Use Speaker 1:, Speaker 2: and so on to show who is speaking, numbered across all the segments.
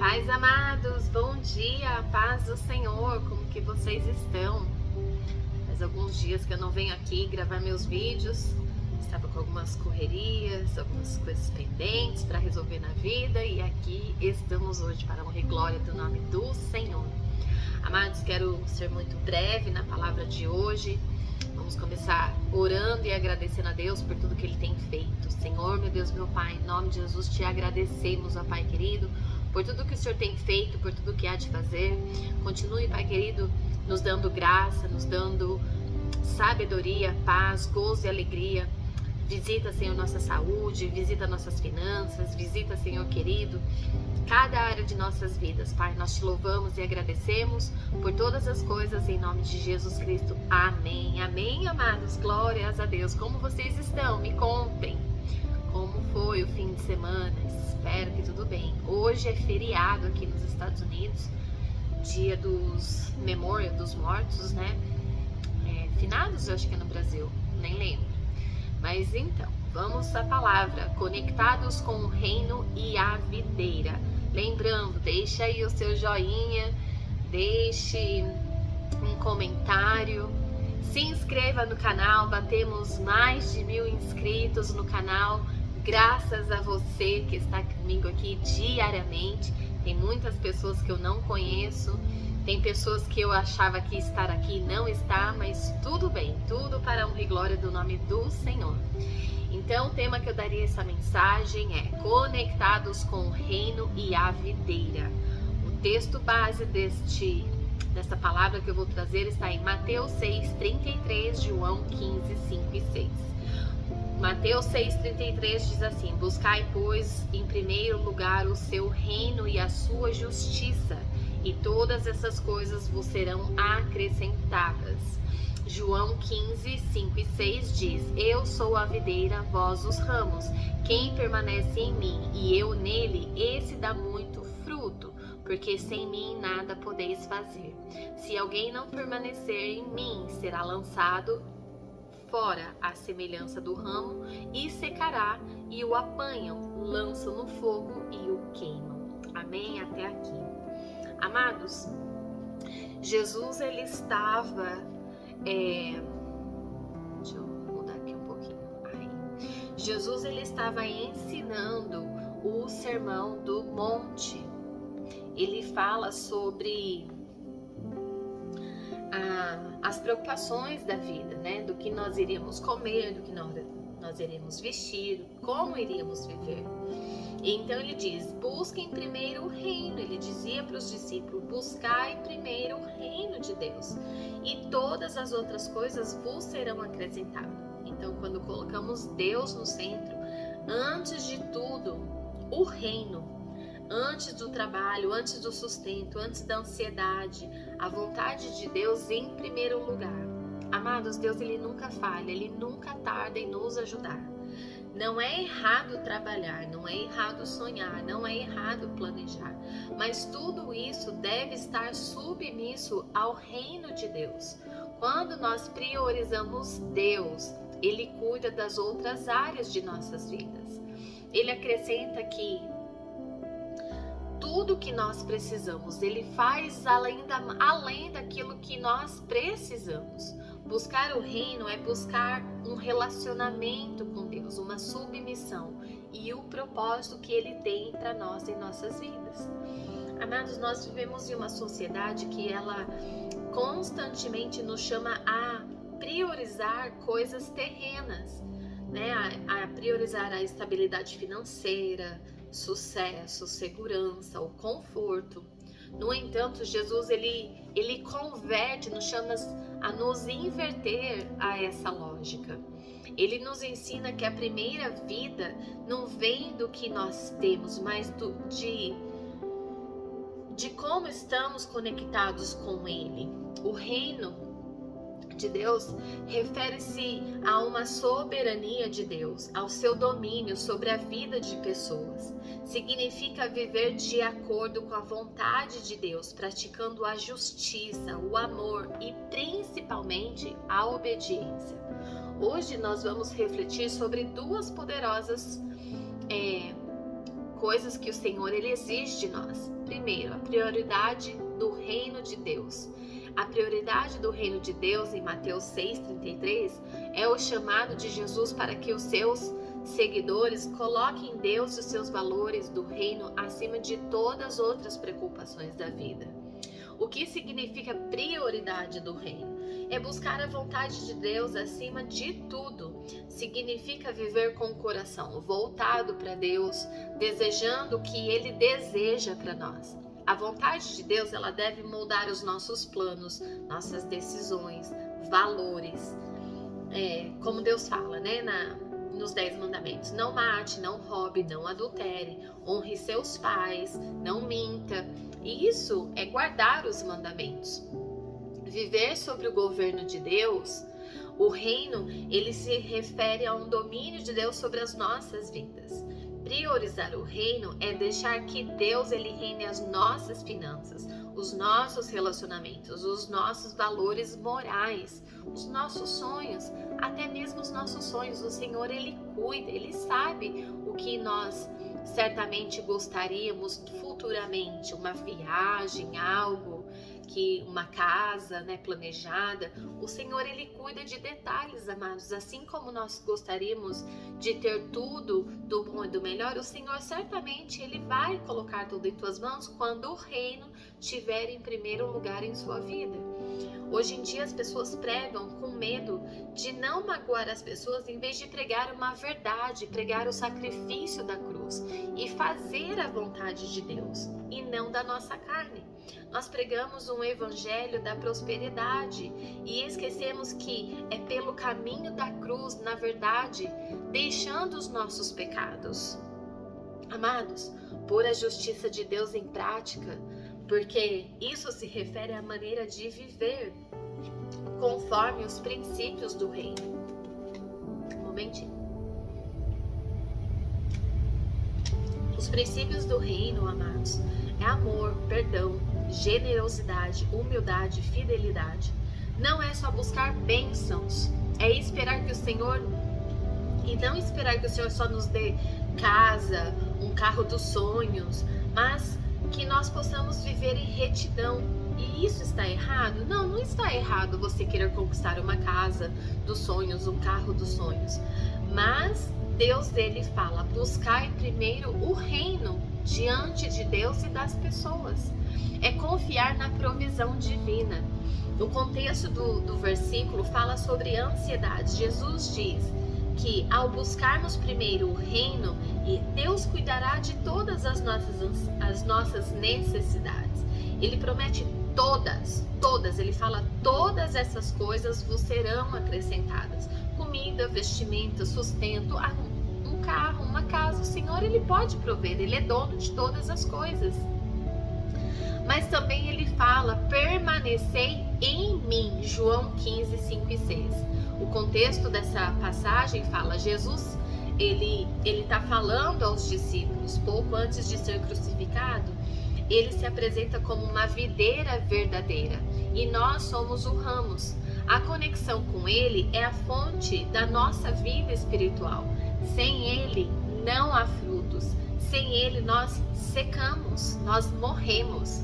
Speaker 1: Paz, amados, bom dia, paz do Senhor, como que vocês estão? Faz alguns dias que eu não venho aqui gravar meus vídeos, estava com algumas correrias, algumas coisas pendentes para resolver na vida e aqui estamos hoje para honra e glória do nome do Senhor. Amados, quero ser muito breve na palavra de hoje. Vamos começar orando e agradecendo a Deus por tudo que Ele tem feito. Senhor, meu Deus, meu Pai, em nome de Jesus, te agradecemos, ó Pai querido, por tudo que o Senhor tem feito, por tudo que há de fazer. Continue, Pai querido, nos dando graça, nos dando sabedoria, paz, gozo e alegria. Visita, Senhor, nossa saúde, visita nossas finanças, visita, Senhor querido, cada área de nossas vidas. Pai, nós te louvamos e agradecemos por todas as coisas em nome de Jesus Cristo. Amém. Amém, amados. Glórias a Deus. Como vocês estão? Me contem. Como foi o fim de semana? Espero que tudo bem. Hoje é feriado aqui nos Estados Unidos, dia dos Memória dos Mortos, né? Finados, eu acho que é no Brasil, nem lembro. Mas então, vamos à palavra, conectados com o reino e a videira. Lembrando, deixa aí o seu joinha, deixe um comentário, se inscreva no canal, batemos mais de 1000 inscritos no canal, graças a você que está comigo aqui diariamente. Tem muitas pessoas que eu não conheço, tem pessoas que eu achava que estar aqui não está, mas tudo bem, tudo para a honra e glória do nome do Senhor. Então, o tema que eu daria essa mensagem é conectados com o reino e a videira. O texto base dessa palavra que eu vou trazer está em Mateus 6:33, João 15:5 e 6. Mateus 6:33 diz assim: buscai, pois, em primeiro lugar o seu reino e a sua justiça, e todas essas coisas vos serão acrescentadas. João 15:5 e 6 diz: eu sou a videira, vós os ramos. Quem permanece em mim e eu nele, esse dá muito fruto, porque sem mim nada podeis fazer. Se alguém não permanecer em mim, será lançado fora à semelhança do ramo e secará, e o apanham, lançam no fogo e o queimam. Amém? Até aqui. Amados, Jesus ele estava deixa eu mudar aqui um pouquinho. Jesus ele estava ensinando o Sermão do Monte. Ele fala sobre as preocupações da vida, né? Do que nós iríamos comer, do que nós iríamos vestir, como iríamos viver. Então ele diz: busquem primeiro o reino. Ele dizia para os discípulos: buscai primeiro o reino de Deus, e todas as outras coisas vos serão acrescentadas. Então, quando colocamos Deus no centro, antes de tudo, o reino, antes do trabalho, antes do sustento, antes da ansiedade, a vontade de Deus em primeiro lugar. Amados, Deus ele nunca falha, ele nunca tarda em nos ajudar. Não é errado trabalhar, não é errado sonhar, não é errado planejar, mas tudo isso deve estar submisso ao reino de Deus. Quando nós priorizamos Deus, Ele cuida das outras áreas de nossas vidas. Ele acrescenta que tudo que nós precisamos, Ele faz além daquilo que nós precisamos. Buscar o reino é buscar um relacionamento com Deus, uma submissão e o propósito que Ele tem para nós em nossas vidas. Amados, nós vivemos em uma sociedade que ela constantemente nos chama a priorizar coisas terrenas, né? A priorizar a estabilidade financeira, sucesso, segurança, o conforto. No entanto, Jesus ele converte, nos chama a nos inverter a essa lógica. Ele nos ensina que a primeira vida não vem do que nós temos, mas de como estamos conectados com Ele. O reino de Deus refere-se a uma soberania de Deus, ao seu domínio sobre a vida de pessoas. Significa viver de acordo com a vontade de Deus, praticando a justiça, o amor e principalmente a obediência. Hoje nós vamos refletir sobre duas poderosas coisas que o Senhor ele exige de nós. Primeiro, a prioridade do reino de Deus. A prioridade do reino de Deus, em Mateus 6,33, é o chamado de Jesus para que os seus seguidores coloquem Deus e os seus valores do reino acima de todas as outras preocupações da vida. O que significa prioridade do reino? É buscar a vontade de Deus acima de tudo. Significa viver com o coração voltado para Deus, desejando o que Ele deseja para nós. A vontade de Deus, ela deve moldar os nossos planos, nossas decisões, valores. Como Deus fala, né, nos 10 mandamentos: não mate, não roube, não adultere, honre seus pais, não minta. E isso é guardar os mandamentos. Viver sobre o governo de Deus, o reino, ele se refere a um domínio de Deus sobre as nossas vidas. Priorizar o reino é deixar que Deus ele reine as nossas finanças, os nossos relacionamentos, os nossos valores morais, os nossos sonhos, até mesmo os nossos sonhos. O Senhor ele cuida, ele sabe o que nós certamente gostaríamos futuramente, uma viagem, algo uma casa, né, planejada. O Senhor ele cuida de detalhes, amados. Assim como nós gostaríamos de ter tudo do bom e do melhor, o Senhor certamente ele vai colocar tudo em tuas mãos quando o reino estiver em primeiro lugar em sua vida. Hoje em dia as pessoas pregam com medo de não magoar as pessoas, em vez de pregar uma verdade, pregar o sacrifício da cruz e fazer a vontade de Deus e não da nossa carne. Nós pregamos um evangelho da prosperidade e esquecemos que é pelo caminho da cruz, na verdade, deixando os nossos pecados. Amados, pôr a justiça de Deus em prática, porque isso se refere à maneira de viver conforme os princípios do reino. Um momentinho. Os princípios do reino, amados, é amor, perdão, generosidade, humildade, fidelidade. Não é só buscar bênçãos, é esperar que o Senhor, e não esperar que o Senhor só nos dê casa, um carro dos sonhos, mas que nós possamos viver em retidão. E isso está errado? Não, não está errado você querer conquistar uma casa dos sonhos, um carro dos sonhos. Mas Deus, ele fala: buscai primeiro o reino diante de Deus e das pessoas. É confiar na provisão divina. O contexto do versículo fala sobre ansiedade. Jesus diz que ao buscarmos primeiro o reino, Deus cuidará de todas as nossas necessidades. Ele promete todas, ele fala: todas essas coisas vos serão acrescentadas. Comida, vestimenta, sustento, um carro, uma casa. O Senhor, ele pode prover, ele é dono de todas as coisas. Mas também ele fala: permanecei em mim, João 15, 5 e 6. O contexto dessa passagem fala: Jesus, ele está falando aos discípulos, pouco antes de ser crucificado. Ele se apresenta como uma videira verdadeira e nós somos o ramos. A conexão com ele é a fonte da nossa vida espiritual. Sem ele não há frutos. Sem ele nós secamos, nós morremos.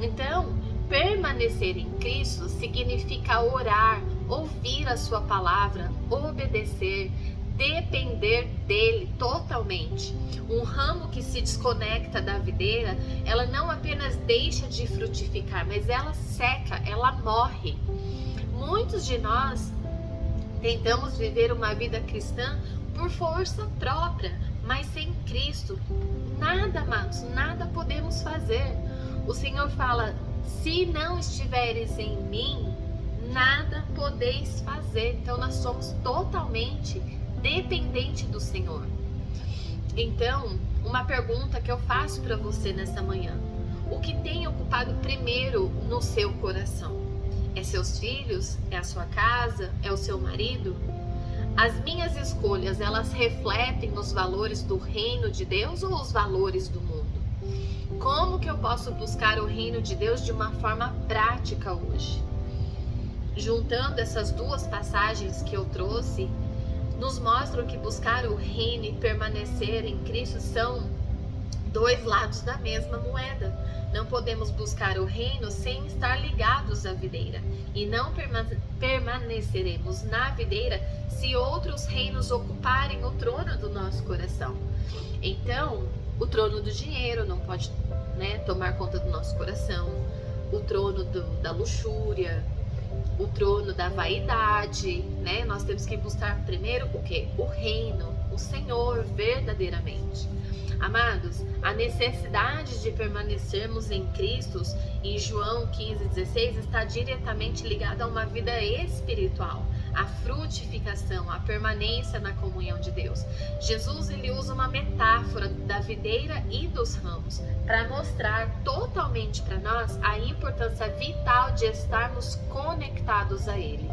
Speaker 1: Então, permanecer em Cristo significa orar, ouvir a sua palavra, obedecer, depender dele totalmente. Um ramo que se desconecta da videira, ela não apenas deixa de frutificar, mas ela seca, ela morre. Muitos de nós tentamos viver uma vida cristã por força própria, mas sem Cristo, nada, amados, nada podemos fazer. O Senhor fala: se não estiveres em mim, nada podeis fazer. Então nós somos totalmente dependentes do Senhor. Então, uma pergunta que eu faço para você nessa manhã: o que tem ocupado primeiro no seu coração? É seus filhos? É a sua casa? É o seu marido? As minhas escolhas, elas refletem os valores do reino de Deus ou os valores do mundo? Como que eu posso buscar o reino de Deus de uma forma prática hoje? Juntando essas duas passagens que eu trouxe, nos mostram que buscar o reino e permanecer em Cristo são dois lados da mesma moeda. Não podemos buscar o reino sem estar ligados à videira. E não permaneceremos na videira se outros reinos ocuparem o trono do nosso coração. Então, o trono do dinheiro não pode, tomar conta do nosso coração. O trono da luxúria, o trono da vaidade, Nós temos que buscar primeiro o quê? O reino, o Senhor verdadeiramente. Amados, a necessidade de permanecermos em Cristo, em João 15,16, está diretamente ligada a uma vida espiritual, a frutificação, a permanência na comunhão de Deus. Jesus, ele usa uma metáfora da videira e dos ramos para mostrar totalmente para nós a importância vital de estarmos conectados a Ele.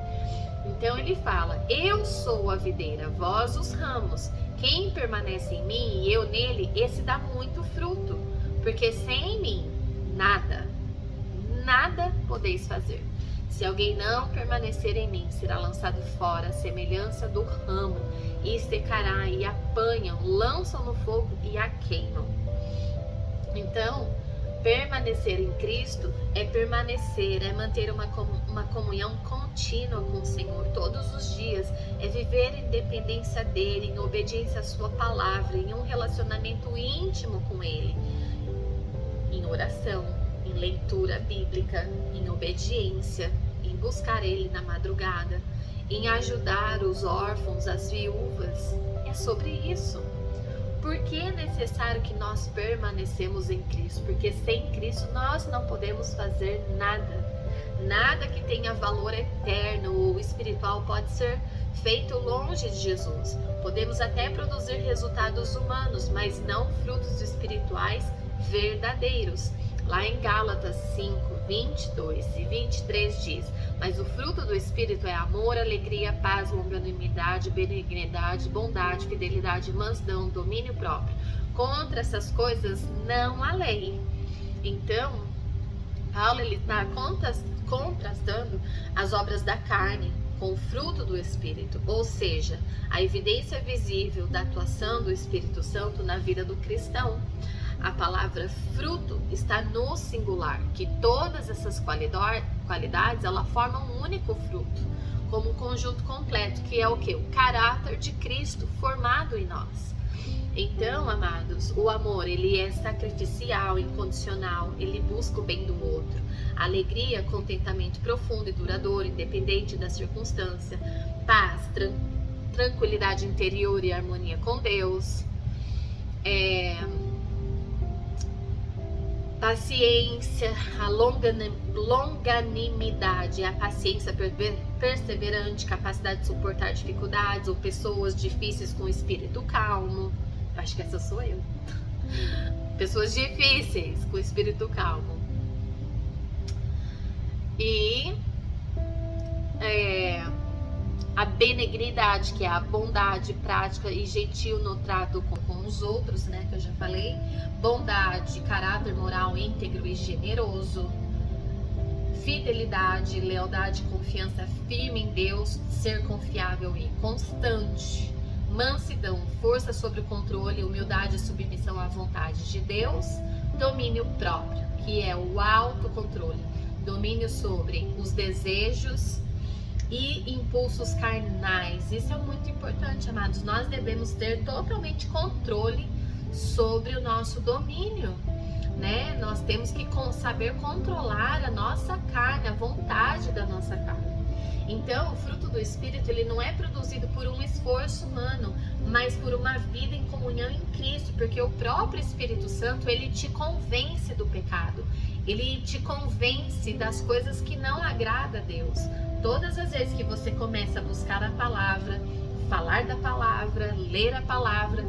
Speaker 1: Então ele fala: eu sou a videira, vós os ramos. Quem permanece em mim e eu nele, esse dá muito fruto, porque sem mim nada podeis fazer. Se alguém não permanecer em mim, será lançado fora, à semelhança do ramo, e secará, e apanham, lançam no fogo e a queimam. Então, permanecer em Cristo é permanecer, é manter uma comunhão contínua com o Senhor todos os dias, é viver em dependência dEle, em obediência à sua palavra, em um relacionamento íntimo com Ele, em oração, em leitura bíblica, em obediência, em buscar Ele na madrugada, em ajudar os órfãos, as viúvas. É sobre isso. Por que é necessário que nós permanecemos em Cristo? Porque sem Cristo nós não podemos fazer nada. Nada que tenha valor eterno ou espiritual pode ser feito longe de Jesus. Podemos até produzir resultados humanos, mas não frutos espirituais verdadeiros. Lá em Gálatas 5, 22 e 23 diz: mas o fruto do Espírito é amor, alegria, paz, longanimidade, benignidade, bondade, fidelidade, mansidão, domínio próprio. Contra essas coisas não há lei. Então, Paulo está contrastando as obras da carne com o fruto do Espírito, ou seja, a evidência visível da atuação do Espírito Santo na vida do cristão. A palavra fruto está no singular, que todas essas qualidades, ela formam um único fruto, como um conjunto completo, que é o quê? O caráter de Cristo formado em nós. Então, amados, o amor, ele é sacrificial, incondicional, ele busca o bem do outro. Alegria, contentamento profundo e duradouro, independente da circunstância. Paz, tranquilidade interior e harmonia com Deus. Paciência, a longanimidade, a paciência perseverante, capacidade de suportar dificuldades ou pessoas difíceis com espírito calmo. Acho que essa sou eu. Pessoas difíceis com espírito calmo. E a benignidade, que é a bondade prática e gentil no trato com os outros, que eu já falei. Bondade, caráter moral íntegro e generoso. Fidelidade, lealdade, confiança firme em Deus, ser confiável e constante. Mansidão, força sobre o controle, humildade e submissão à vontade de Deus. Domínio próprio, que é o autocontrole. Domínio sobre os desejos e impulsos carnais. Isso é muito importante, amados. Nós devemos ter totalmente controle sobre o nosso domínio, Nós temos que saber controlar a nossa carne, a vontade da nossa carne. Então, o fruto do Espírito, ele não é produzido por um esforço humano, mas por uma vida em comunhão em Cristo, porque o próprio Espírito Santo, ele te convence do pecado, ele te convence das coisas que não agradam a Deus. Todas as vezes que você começa a buscar a palavra, falar da palavra, ler a palavra,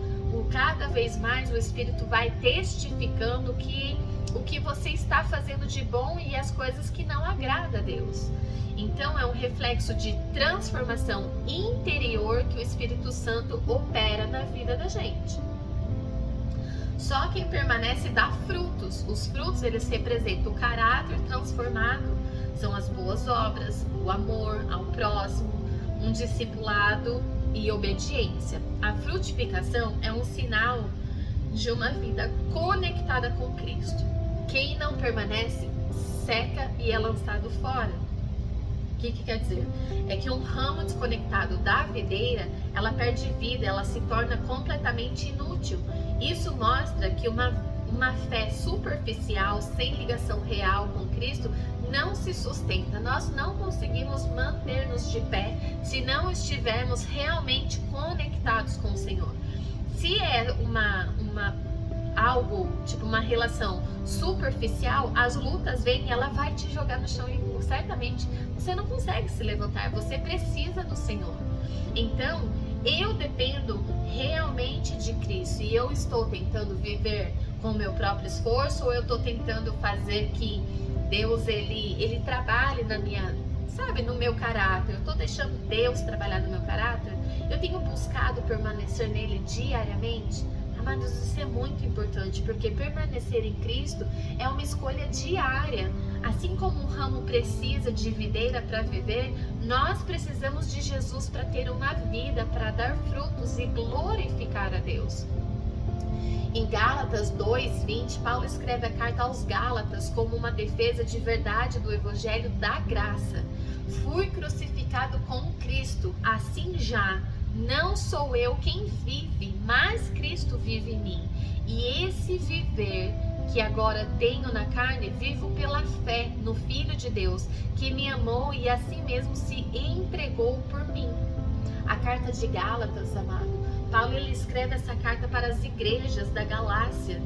Speaker 1: cada vez mais o Espírito vai testificando o que você está fazendo de bom e as coisas que não agradam a Deus. Então é um reflexo de transformação interior que o Espírito Santo opera na vida da gente. Só quem permanece dá frutos. Os frutos, eles representam o caráter transformado, são as boas obras, o amor ao próximo, um discipulado e obediência. A frutificação é um sinal de uma vida conectada com Cristo. Quem não permanece, seca e é lançado fora. O que quer dizer? É que um ramo desconectado da videira, ela perde vida, ela se torna completamente inútil. Isso mostra que uma fé superficial, sem ligação real com Cristo, não se sustenta. Nós não conseguimos manter-nos de pé se não estivermos realmente conectados com o Senhor. Se é algo, tipo uma relação superficial, as lutas vêm e ela vai te jogar no chão e certamente você não consegue se levantar, você precisa do Senhor. Então, eu dependo realmente de Cristo e eu estou tentando viver com o meu próprio esforço ou eu estou tentando fazer que Deus, ele trabalhe na minha, no meu caráter, eu estou deixando Deus trabalhar no meu caráter, eu tenho buscado permanecer nele diariamente. Amados, isso é muito importante, porque permanecer em Cristo é uma escolha diária. Assim como um ramo precisa de videira para viver, nós precisamos de Jesus para ter uma vida, para dar frutos e glorificar a Deus. Em Gálatas 2:20, Paulo escreve a carta aos Gálatas como uma defesa de verdade do Evangelho da graça. Fui crucificado com Cristo, assim já não sou eu quem vive, mas Cristo vive em mim. E esse viver que agora tenho na carne, vivo pela fé no Filho de Deus, que me amou e assim mesmo se entregou por mim. A carta de Gálatas, amado, Paulo ele escreve essa carta para as igrejas da Galácia,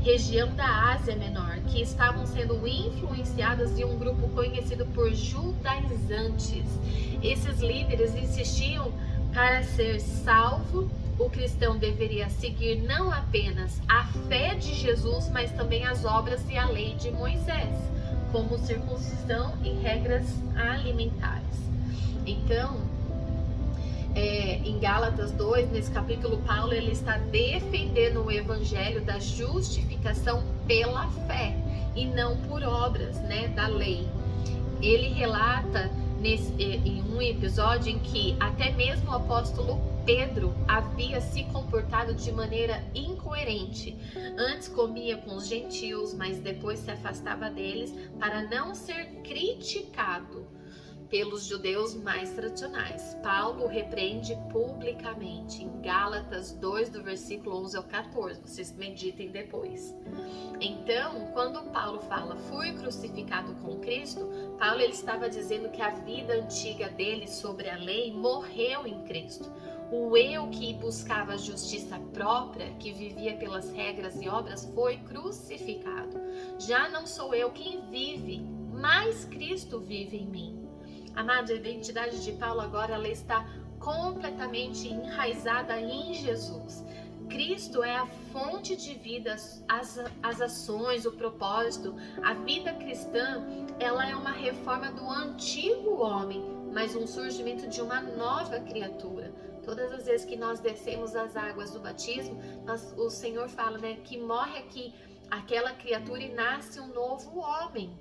Speaker 1: região da Ásia Menor, que estavam sendo influenciadas em um grupo conhecido por judaizantes. Esses líderes insistiam para ser salvo, o cristão deveria seguir não apenas a fé de Jesus, mas também as obras e a lei de Moisés, como circuncisão e regras alimentares. Então, em Gálatas 2, nesse capítulo, Paulo ele está defendendo o evangelho da justificação pela fé e não por obras, da lei. Ele relata em um episódio em que até mesmo o apóstolo Pedro havia se comportado de maneira incoerente. Antes comia com os gentios, mas depois se afastava deles para não ser criticado pelos judeus mais tradicionais. Paulo repreende publicamente em Gálatas 2, do versículo 11 ao 14. Vocês meditem depois. Então, quando Paulo fala, fui crucificado com Cristo, Paulo ele estava dizendo que a vida antiga dele sobre a lei morreu em Cristo. O eu que buscava justiça própria, que vivia pelas regras e obras, foi crucificado. Já não sou eu quem vive, mas Cristo vive em mim. Amado, a identidade de Paulo agora ela está completamente enraizada em Jesus. Cristo é a fonte de vida, as ações, o propósito. A vida cristã, ela é uma reforma do antigo homem, mas um surgimento de uma nova criatura. Todas as vezes que nós descemos as águas do batismo, o Senhor fala, que morre aqui aquela criatura e nasce um novo homem,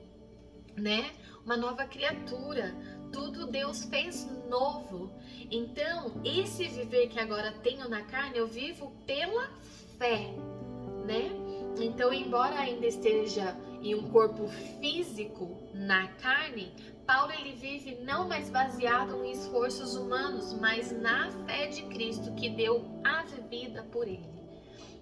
Speaker 1: uma nova criatura. Tudo Deus fez novo. Então, esse viver que agora tenho na carne, eu vivo pela fé, Então, embora ainda esteja em um corpo físico na carne, Paulo ele vive não mais baseado em esforços humanos, mas na fé de Cristo que deu a vida por ele.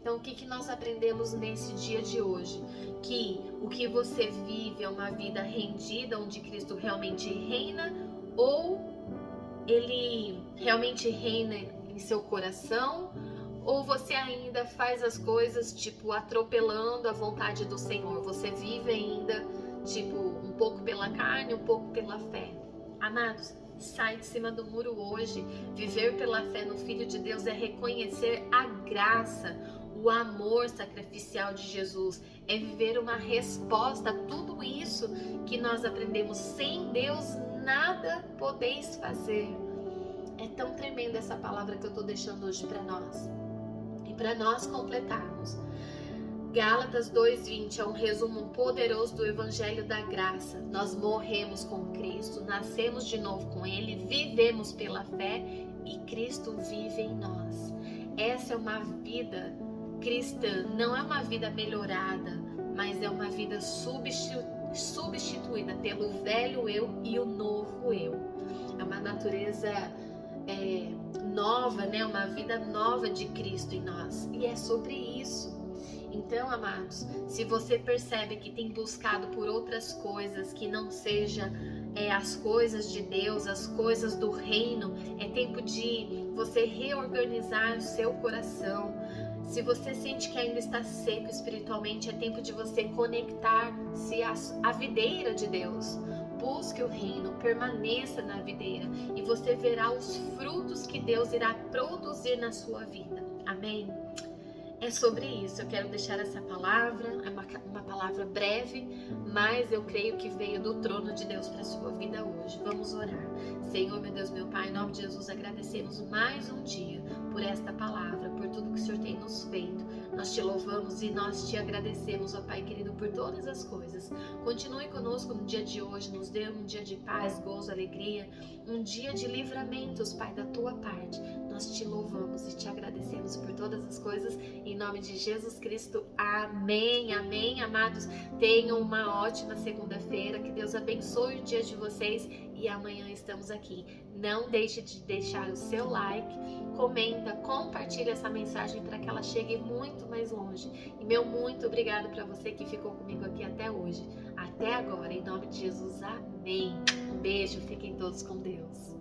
Speaker 1: Então, o que nós aprendemos nesse dia de hoje? Que o que você vive é uma vida rendida, onde Cristo realmente reina, ou ele realmente reina em seu coração, ou você ainda faz as coisas, atropelando a vontade do Senhor. Você vive ainda, um pouco pela carne, um pouco pela fé. Amados, sai de cima do muro hoje. Viver pela fé no Filho de Deus é reconhecer a graça, o amor sacrificial de Jesus, é viver uma resposta a tudo isso que nós aprendemos. Sem Deus nada podeis fazer. É tão tremenda essa palavra que eu estou deixando hoje para nós. E para nós completarmos, Gálatas 2:20 é um resumo poderoso do Evangelho da Graça. Nós morremos com Cristo, nascemos de novo com Ele, vivemos pela fé e Cristo vive em nós. Essa é uma vida cristã não é uma vida melhorada, mas é uma vida substituída pelo velho eu e o novo eu. É uma natureza nova, né? Uma vida nova de Cristo em nós. E é sobre isso. Então, amados, se você percebe que tem buscado por outras coisas que não seja as coisas de Deus, as coisas do reino, é tempo de você reorganizar o seu coração. Se você sente que ainda está seco espiritualmente, é tempo de você conectar-se à videira de Deus. Busque o reino, permaneça na videira e você verá os frutos que Deus irá produzir na sua vida. Amém? É sobre isso, eu quero deixar essa palavra, é uma palavra breve, mas eu creio que veio do trono de Deus para a sua vida hoje. Vamos orar. Senhor, meu Deus, meu Pai, em nome de Jesus, agradecemos mais um dia por esta palavra, por tudo que o Senhor tem nos feito. Nós te louvamos e nós te agradecemos, ó Pai querido, por todas as coisas. Continue conosco no dia de hoje, nos dê um dia de paz, gozo, alegria, um dia de livramentos, Pai, da tua parte. Nós te louvamos e te agradecemos por todas as coisas, em nome de Jesus Cristo. Amém, amém, amados. Tenham uma ótima segunda-feira, que Deus abençoe o dia de vocês e amanhã estamos aqui. Não deixe de deixar o seu like, comenta, compartilha essa mensagem para que ela chegue muito mais longe. E meu muito obrigado para você que ficou comigo aqui até hoje, até agora, em nome de Jesus. Amém. Um beijo, fiquem todos com Deus.